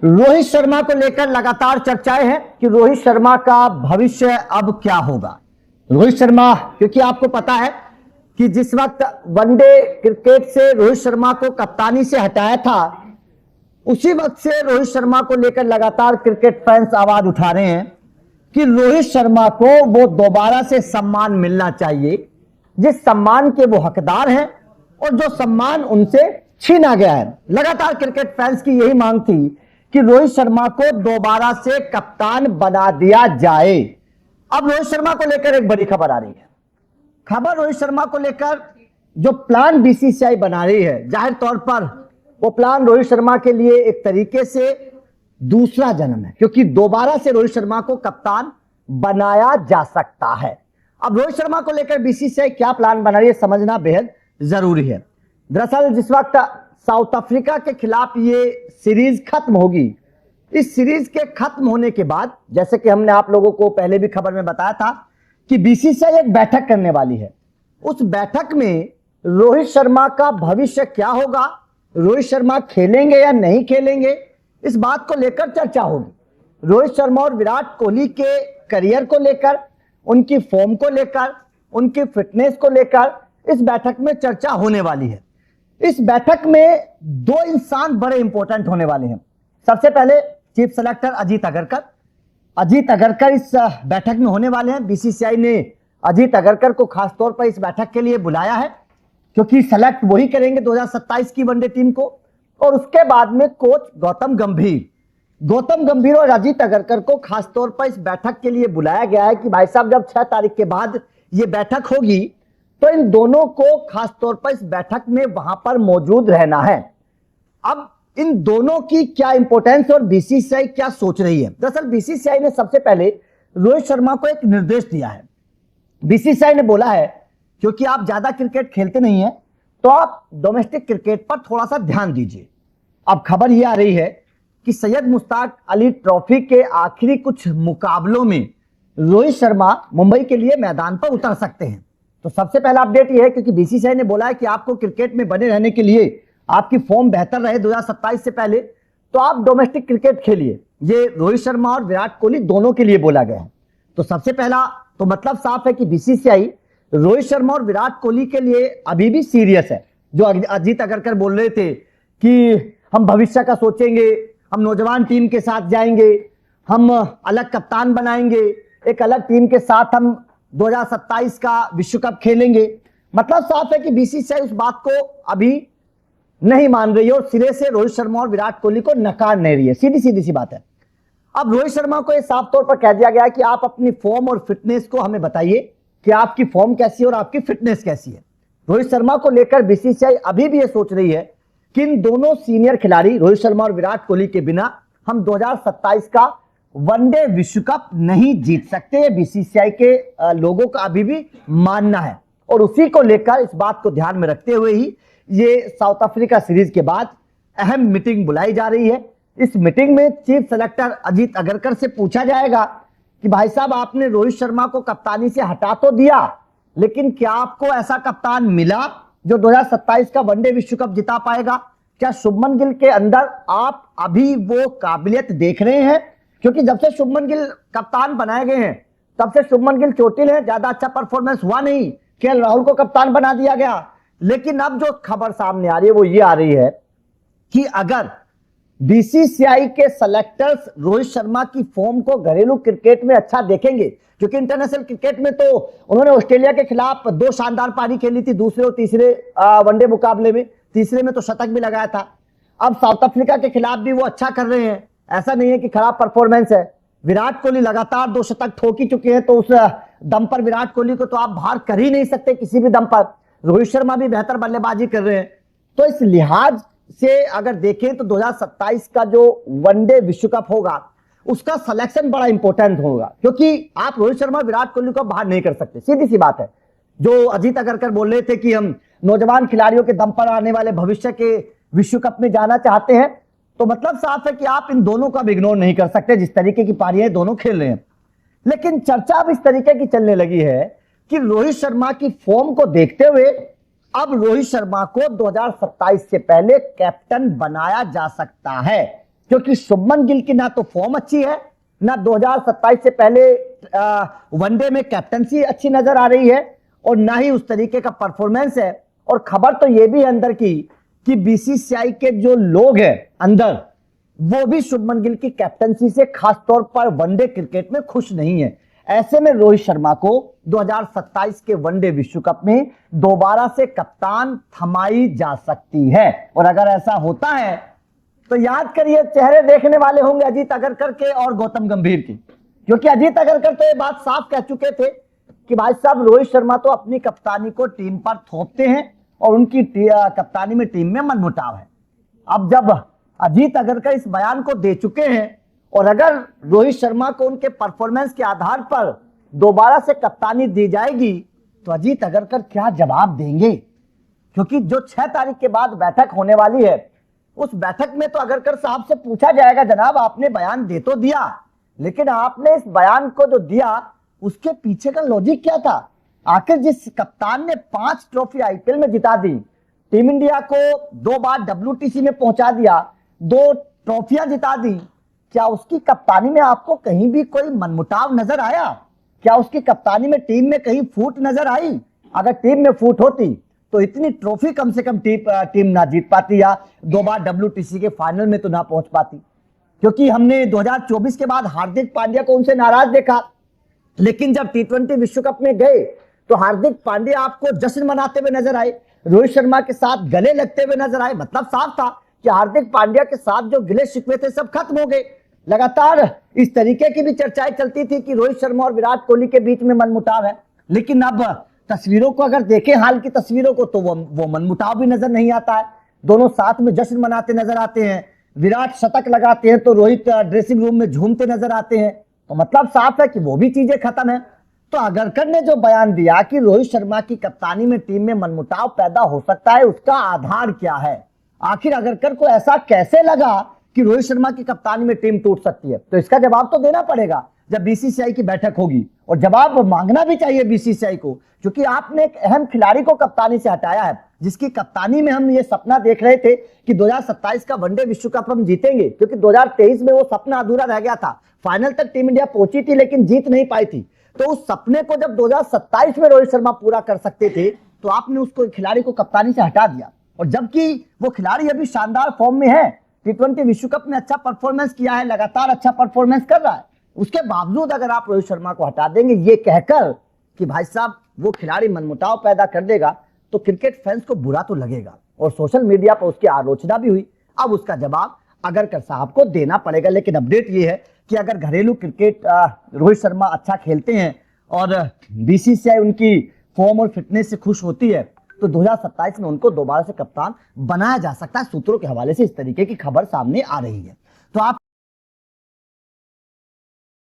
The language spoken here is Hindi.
रोहित शर्मा को लेकर लगातार चर्चाएं हैं कि रोहित शर्मा का भविष्य अब क्या होगा। रोहित शर्मा, क्योंकि आपको पता है कि जिस वक्त वनडे क्रिकेट से रोहित शर्मा को कप्तानी से हटाया था, उसी वक्त से रोहित शर्मा को लेकर लगातार क्रिकेट फैंस आवाज उठा रहे हैं कि रोहित शर्मा को वो दोबारा से सम्मान मिलना चाहिए जिस सम्मान के वो हकदार हैं और जो सम्मान उनसे छीना गया है। लगातार क्रिकेट फैंस की यही मांग थी कि रोहित शर्मा को दोबारा से कप्तान बना दिया जाए। अब रोहित शर्मा को लेकर एक बड़ी खबर आ रही है। खबर रोहित शर्मा को लेकर जो प्लान बीसीसीआई बना रही है, जाहिर तौर पर वो प्लान रोहित शर्मा के लिए एक तरीके से दूसरा जन्म है, क्योंकि दोबारा से रोहित शर्मा को कप्तान बनाया जा सकता है। अब रोहित शर्मा को लेकर बीसीसीआई क्या प्लान बना रही है, समझना बेहद जरूरी है। दरअसल जिस वक्त साउथ अफ्रीका के खिलाफ ये सीरीज खत्म होगी, इस सीरीज के खत्म होने के बाद, जैसे कि हमने आप लोगों को पहले भी खबर में बताया था कि बीसीसीआई एक बैठक करने वाली है। उस बैठक में रोहित शर्मा का भविष्य क्या होगा, रोहित शर्मा खेलेंगे या नहीं खेलेंगे, इस बात को लेकर चर्चा होगी। रोहित शर्मा और विराट कोहली के करियर को लेकर, उनकी फॉर्म को लेकर, उनकी फिटनेस को लेकर इस बैठक में चर्चा होने वाली है। इस बैठक में दो इंसान बड़े इंपॉर्टेंट होने वाले हैं। सबसे पहले चीफ सेलेक्टर अजीत अगरकर इस बैठक में होने वाले हैं। बीसीसीआई ने अजीत अगरकर को खासतौर पर इस बैठक के लिए बुलाया है, क्योंकि सेलेक्ट वही करेंगे 2027 की वनडे टीम को। और उसके बाद में कोच गौतम गंभीर और अजीत अगरकर को खासतौर पर इस बैठक के लिए बुलाया गया है कि भाई साहब, जब 6 तारीख के बाद ये बैठक होगी तो इन दोनों को खासतौर पर इस बैठक में वहां पर मौजूद रहना है। अब इन दोनों की क्या इंपॉर्टेंस और बीसीसीआई क्या सोच रही है। दरअसल बीसीसीआई ने सबसे पहले रोहित शर्मा को एक निर्देश दिया है। बीसीसीआई ने बोला है, क्योंकि आप ज्यादा क्रिकेट खेलते नहीं है तो आप डोमेस्टिक क्रिकेट पर थोड़ा सा ध्यान दीजिए। अब खबर यह आ रही है कि सैयद मुश्ताक अली ट्रॉफी के आखिरी कुछ मुकाबलों में रोहित शर्मा मुंबई के लिए मैदान पर उतर सकते हैं। तो सबसे पहला अपडेट यह है, क्योंकि बीसीसीआई ने बोला है कि आपको क्रिकेट में बने रहने के लिए, आपकी फॉर्म बेहतर रहे 2027 से पहले, तो आप डोमेस्टिक क्रिकेट खेलिए। ये रोहित शर्मा और विराट कोहली दोनों के लिए बोला गया है। तो सबसे पहला तो मतलब साफ है कि बीसीसीआई रोहित शर्मा और विराट कोहली के लिए अभी भी सीरियस है। जो अजीत अगरकर बोल रहे थे कि हम भविष्य का सोचेंगे, हम नौजवान टीम के साथ जाएंगे, हम अलग कप्तान बनाएंगे, एक अलग टीम के साथ हम 2027 का विश्व कप खेलेंगे। मतलब साफ है कि बीसीसीआई उस बात को अभी नहीं मान रही है और सिरे से रोहित शर्मा और विराट कोहली को नकार नहीं रही है। सीधी सी बात है। अब रोहित शर्मा को यह साफ तौर पर कह दिया गया है कि आप अपनी फॉर्म और फिटनेस को हमें बताइए कि आपकी फॉर्म कैसी है और आपकी फिटनेस कैसी है। रोहित शर्मा को लेकर बीसीसीआई अभी भी यह सोच रही है कि इन दोनों सीनियर खिलाड़ी रोहित शर्मा और विराट कोहली के बिना हम 2027 का वनडे विश्व कप नहीं जीत सकते। बीसीसीआई के लोगों का अभी भी मानना है और उसी को लेकर, इस बात को ध्यान में रखते हुए ही ये साउथ अफ्रीका सीरीज के बाद अहम मीटिंग बुलाई जा रही है। इस मीटिंग में चीफ सेलेक्टर अजीत अगरकर से पूछा जाएगा कि भाई साहब, आपने रोहित शर्मा को कप्तानी से हटा तो दिया, लेकिन क्या आपको ऐसा कप्तान मिला जो 2027 का वनडे विश्व कप जिता पाएगा? क्या शुभमन गिल के अंदर आप अभी वो काबिलियत देख रहे हैं? क्योंकि जब से शुभमन गिल कप्तान बनाए गए हैं तब से शुभमन गिल चोटिल है, ज्यादा अच्छा परफॉर्मेंस हुआ नहीं। केएल राहुल को कप्तान बना दिया गया। लेकिन अब जो खबर सामने आ रही है वो ये आ रही है कि अगर बीसीसीआई के सेलेक्टर्स रोहित शर्मा की फॉर्म को घरेलू क्रिकेट में अच्छा देखेंगे, क्योंकि इंटरनेशनल क्रिकेट में तो उन्होंने ऑस्ट्रेलिया के खिलाफ 2 शानदार पारी खेली थी, दूसरे और तीसरे वनडे मुकाबले में। तीसरे में तो शतक भी लगाया था। अब साउथ अफ्रीका के खिलाफ भी वो अच्छा कर रहे हैं, ऐसा नहीं है कि खराब परफॉर्मेंस है। विराट कोहली लगातार 2 शतक ठोक ही चुके हैं, तो उस दम पर विराट कोहली को तो आप बाहर कर ही नहीं सकते किसी भी दम पर। रोहित शर्मा भी बेहतर बल्लेबाजी कर रहे हैं। तो इस लिहाज से अगर देखें तो 2027 का जो वनडे विश्व कप होगा उसका सिलेक्शन बड़ा इंपॉर्टेंट होगा, क्योंकि आप रोहित शर्मा विराट कोहली को बाहर नहीं कर सकते। सीधी सी बात है। जो अजीत अगरकर बोल रहे थे कि हम नौजवान खिलाड़ियों के दम पर आने वाले भविष्य के विश्व कप में जाना चाहते हैं, तो मतलब साफ है कि आप इन दोनों का भी इग्नोर नहीं कर सकते, जिस तरीके की पारियां दोनों खेल रहे हैं। लेकिन चर्चा अब इस तरीके की चलने लगी है कि रोहित शर्मा की फॉर्म को देखते हुए अब रोहित शर्मा को 2027 से पहले कैप्टन बनाया जा सकता है। क्योंकि शुभमन गिल की ना तो फॉर्म अच्छी है, ना 2027 से पहले वनडे में कैप्टनसी अच्छी नजर आ रही है, और ना ही उस तरीके का परफॉर्मेंस है। और खबर तो यह भी है अंदर की कि बीसीसीआई के जो लोग हैं अंदर, वो भी शुभमन गिल की कैप्टनसी से खासतौर पर वनडे क्रिकेट में खुश नहीं है। ऐसे में रोहित शर्मा को 2027 के वनडे विश्व कप में दोबारा से कप्तान थमाई जा सकती है। और अगर ऐसा होता है तो याद करिए, चेहरे देखने वाले होंगे अजीत अगरकर के और गौतम गंभीर के, क्योंकि अजीत अगरकर तो ये बात साफ कह चुके थे कि भाई साहब रोहित शर्मा तो अपनी कप्तानी को टीम पर थोपते हैं और उनकी कप्तानी में टीम में मनमुटाव है। अब जब अजीत अगरकर इस बयान को दे चुके हैं और अगर रोहित शर्मा को उनके परफॉर्मेंस के आधार पर दोबारा से कप्तानी दी जाएगी तो अजीत अगरकर क्या जवाब देंगे? क्योंकि जो 6 तारीख के बाद बैठक होने वाली है, उस बैठक में तो अगरकर साहब से पूछा जाएगा, जनाब आपने बयान दे तो दिया, लेकिन आपने इस बयान को जो दिया उसके पीछे का लॉजिक क्या था? आखिर जिस कप्तान ने 5 ट्रॉफी आईपीएल में जिता दी, टीम इंडिया को 2 बार डब्ल्यूटीसी में पहुंचा दिया, 2 ट्रॉफियां जिता दी, क्या उसकी कप्तानी में आपको कहीं भी कोई मनमुटाव नजर आया? क्या उसकी कप्तानी में टीम में कहीं फूट नजर आई? अगर टीम में फूट होती तो इतनी ट्रॉफी कम से कम टीम ना जीत पाती, या 2 बार डब्ल्यूटीसी के फाइनल में तो ना पहुंच पाती। क्योंकि हमने 2024 के बाद हार्दिक पांड्या को उनसे नाराज देखा, लेकिन जब टी20 विश्व कप में गए तो हार्दिक पांड्या आपको जश्न मनाते हुए नजर आए, रोहित शर्मा के साथ गले लगते हुए नजर आए। मतलब साफ था कि हार्दिक पांड्या के साथ जो गिले शिकवे थे सब खत्म हो गए। लगातार इस तरीके की भी चर्चाएं चलती थी कि रोहित शर्मा और विराट कोहली के बीच में मनमुटाव है, लेकिन अब तस्वीरों को अगर देखें, हाल की तस्वीरों को, तो वो मनमुटाव भी नजर नहीं आता है। दोनों साथ में जश्न मनाते नजर आते हैं। विराट शतक लगाते हैं तो रोहित ड्रेसिंग रूम में झूमते नजर आते हैं। तो मतलब साफ है कि वो भी चीजें खत्म है। तो अगरकर ने जो बयान दिया कि रोहित शर्मा की कप्तानी में टीम में मनमुटाव पैदा हो सकता है, उसका आधार क्या है? आखिर अगरकर को ऐसा कैसे लगा कि रोहित शर्मा की कप्तानी में टीम टूट सकती है? तो इसका जवाब तो देना पड़ेगा जब बीसीसीआई की बैठक होगी, और जवाब मांगना भी चाहिए बीसीसीआई को, क्योंकि आपने एक अहम खिलाड़ी को कप्तानी से हटाया है, जिसकी कप्तानी में हम ये सपना देख रहे थे कि 2027 का वनडे विश्व कप हम जीतेंगे, क्योंकि 2023 में वो सपना अधूरा रह गया था। फाइनल तक टीम इंडिया पहुंची थी लेकिन जीत नहीं पाई थी। तो उस सपने को जब 2027 में रोहित शर्मा पूरा कर सकते थे, तो आपने उसको खिलाड़ी को कप्तानी से हटा दिया। और जबकि वो खिलाड़ी अभी शानदार फॉर्म में है, टी20 विश्व कप में अच्छा परफॉर्मेंस किया है, लगातार अच्छा परफॉर्मेंस कर रहा है, उसके बावजूद अगर आप रोहित शर्मा को हटा देंगे ये कहकर कि भाई साहब वो खिलाड़ी मनमुटाव पैदा कर देगा, तो क्रिकेट फैंस को बुरा तो लगेगा। और सोशल मीडिया पर उसकी आलोचना भी हुई। अब उसका जवाब अगरकर साहब को देना पड़ेगा। लेकिन अपडेट ये है कि अगर घरेलू क्रिकेट रोहित शर्मा अच्छा खेलते हैं और बीसीसीआई उनकी फॉर्म और फिटनेस से खुश होती है, तो 2027 में उनको दोबारा से कप्तान बनाया जा सकता है। सूत्रों के हवाले से इस तरीके की खबर सामने आ रही है।